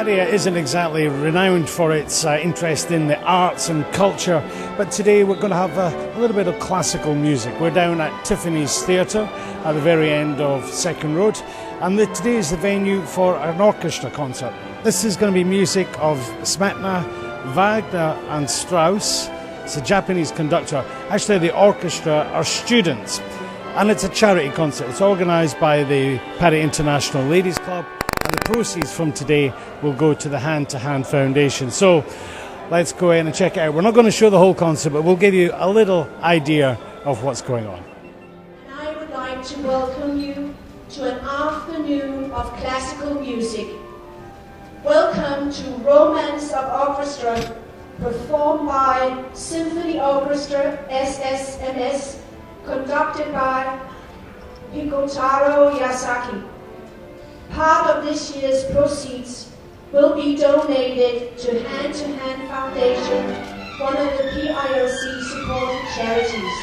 Padua isn't exactly renowned for its interest in the arts and culture, but today we're going to have a little bit of classical music. We're down at Tiffany's Theatre at the very end of Second Road, and today is the venue for an orchestra concert. This is going to be music of Smetana, Wagner and Strauss. It's a Japanese conductor. Actually, the orchestra are students, and it's a charity concert. It's organised by the Padua International Ladies Club, and the proceeds from today will go to the Hand to Hand Foundation. So let's go in and check it out. We're not going to show the whole concert, but we'll give you a little idea of what's going on. And I would like to welcome you to an afternoon of classical music. Welcome to Romance of Orchestra, performed by Symphony Orchestra SSMS, conducted by Pikotaro Yasaki. Part of this year's proceeds will be donated to Hand Foundation, one of the PILC supported charities.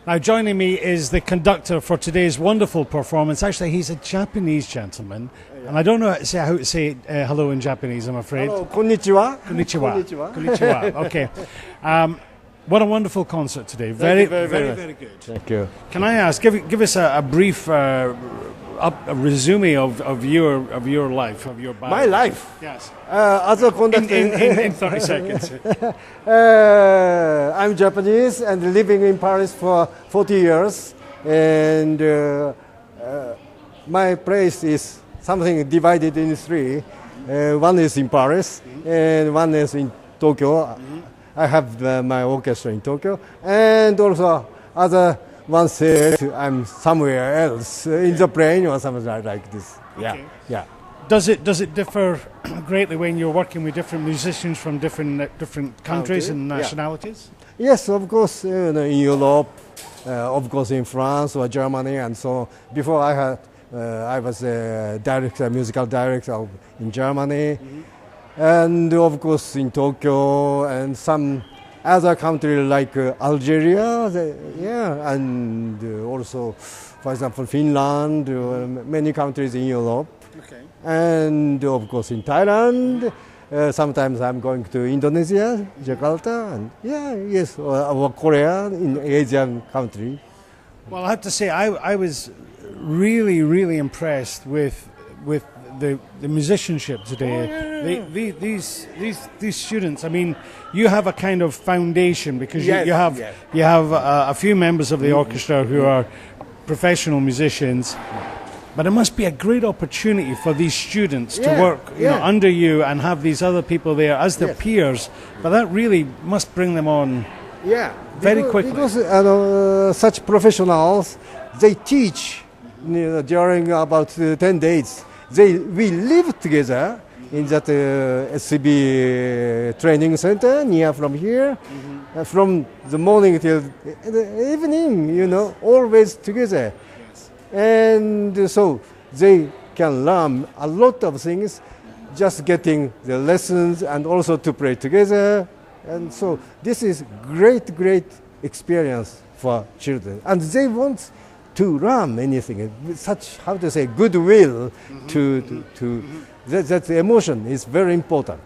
Now, joining me is the conductor for today's wonderful performance. Actually, he's a Japanese gentleman, and I don't know how to say hello in Japanese, I'm afraid. Hello, konnichiwa. Konnichiwa. Konnichiwa. Konnichiwa. Okay. What a wonderful concert today. Very good. Thank you. Can I ask, give us a brief a resume of your life, of your band? My life? Yes. As a conductor. In 30 seconds. I'm Japanese and living in Paris for 40 years. And my place is something divided in three. One is in Paris and one is in Tokyo. I have my orchestra in Tokyo, and also other one said I'm somewhere else in the plane or something like this. Yeah, Okay. yeah. Does it differ greatly when you're working with different musicians from different countries and Yeah. nationalities? Yes, of course. In Europe, of course, in France or Germany, and so. Before I was a musical director in Germany. And of course in Tokyo and some other countries like Algeria, and also, for example, Finland, many countries in Europe, Okay. and of course in Thailand. Sometimes I'm going to Indonesia, Jakarta, and or Korea in Asian country. Well, I have to say, I was really impressed with the musicianship today. These students. I mean, you have a kind of foundation because you have a few members of the orchestra who are professional musicians. But it must be a great opportunity for these students to work under you and have these other people there as their peers. But that really must bring them on very quickly. Because such professionals, they teach during about 10 days. We live together in that SCB training center near from here, from the morning till the evening, always together. And so they can learn a lot of things, just getting the lessons and also to play together. And so this is great experience for children. And they want to learn anything, such, goodwill that emotion is very important.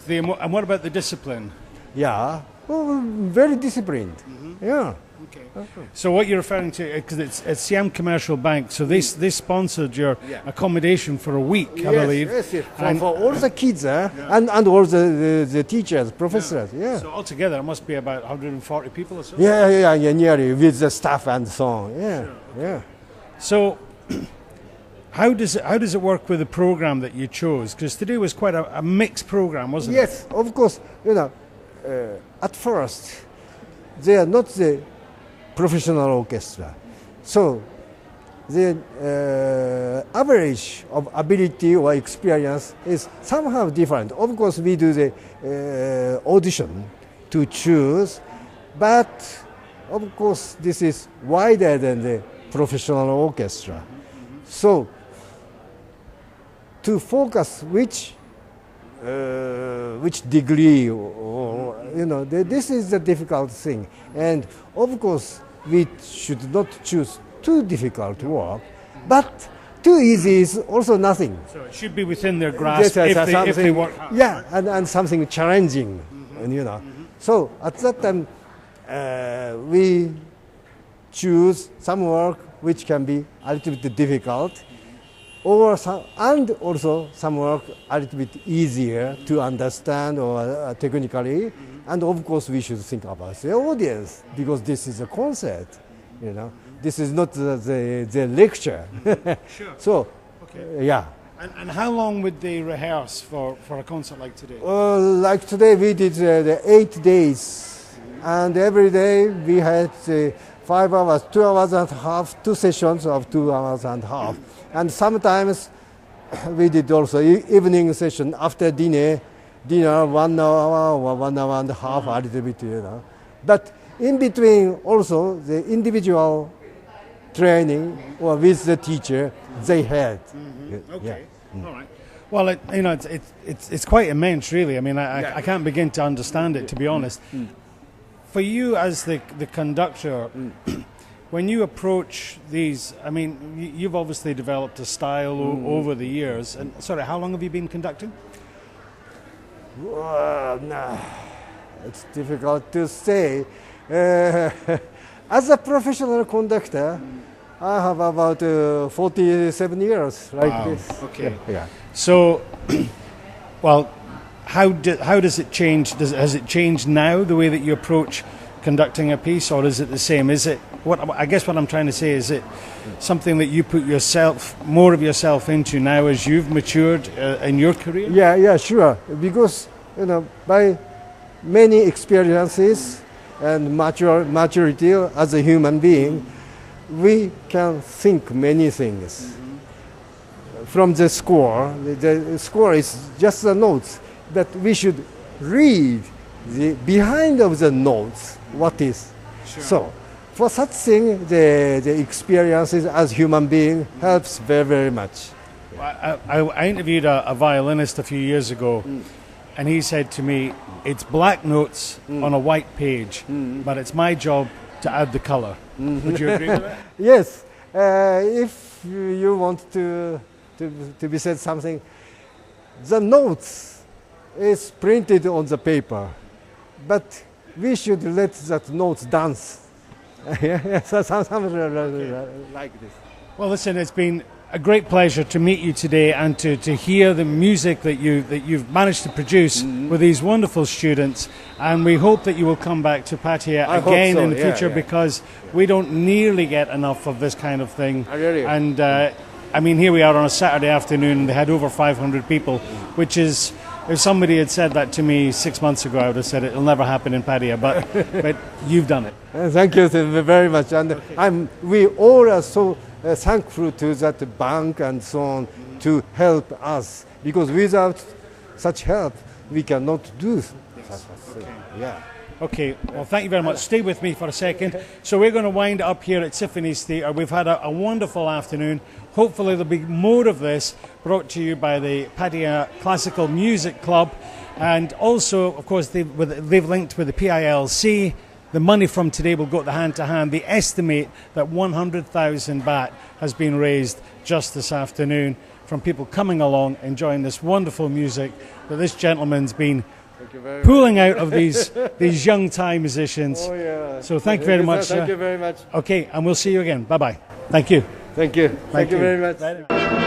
And what about the discipline? Yeah, very disciplined. Yeah. Okay. So what you're referring to, because it's Siam Commercial Bank, so they sponsored your accommodation for a week, I believe. Yes. For all the kids, and all the teachers, professors. Yeah. So altogether, it must be about 140 people or so. Yeah, nearly with the staff and so on. Yeah, Sure. yeah. So, how does it work with the program that you chose? Because today was quite a mixed program, wasn't it? Yes, of course. At first, they are not the professional orchestra, so the average of ability or experience is somehow different. Of course, we do the audition to choose, but of course, this is wider than the professional orchestra. So, to focus which degree, this is the difficult thing. And of course, we should not choose too difficult work, but too easy is also nothing. So it should be within their grasp if they work hard. Yeah, and something challenging, So at that time, we choose some work which can be a little bit difficult, and also some work a little bit easier to understand or technically. And of course, we should think about the audience because this is a concert. This is not the lecture. Sure. So, okay. And how long would they rehearse for a concert like today? Like today, we did the 8 days, and every day we had 5 hours, 2 hours and a half, 2 sessions of 2 hours and a half. And sometimes we did also evening session after dinner 1 hour or 1 hour and a half, a little bit, But in between also the individual training or with the teacher they had. Okay. All right. Well, it's quite immense, really. I mean, I can't begin to understand it, to be honest. For you as the conductor, When you approach these, I mean, you've obviously developed a style over the years. And sorry, how long have you been conducting? Well, nah, it's difficult to say. As a professional conductor, I have about 47 years like Wow. this. Okay. Yeah. So, well, how does it change? Has it changed now, the way that you approach conducting a piece, or is it the same? Is it I guess what I'm trying to say is it something that you put more of yourself into now as you've matured in your career? Yeah, sure. Because by many experiences and maturity as a human being, we can think many things. From the score is just the notes, but we should read the behind of the notes. What is? Sure. So, for such thing, the experiences as human being helps very, very much. I interviewed a violinist a few years ago, and he said to me, "It's black notes on a white page, but it's my job to add the color." Would you agree with that? Yes. If you want to be said something, the notes is printed on the paper, but we should let that notes dance. Something like this. Well, listen, it's been a great pleasure to meet you today and to hear the music that you've managed to produce with these wonderful students. And we hope that you will come back to Pattaya again in the future, because we don't nearly get enough of this kind of thing. Really? And I mean, here we are on a Saturday afternoon, and they had over 500 people, which is, if somebody had said that to me 6 months ago, I would have said it'll never happen in Pattaya, but you've done it. Thank you very much. And we all are so thankful to that bank and so on to help us, because without such help, we cannot do such a thing. Yeah. Okay, well, thank you very much. Stay with me for a second. So we're going to wind up here at Tiffany's Theatre. We've had a wonderful afternoon. Hopefully there'll be more of this brought to you by the Pattaya Classical Music Club. And also, of course, they've linked with the PILC. The money from today will go to hand to hand. They estimate that 100,000 baht has been raised just this afternoon from people coming along, enjoying this wonderful music that this gentleman's been pulling out of these young Thai musicians. Oh, yeah. So thank you very much. Thank you very much. Okay, and we'll see you again. Bye-bye. Thank you. Thank you. Thank you very much. Right.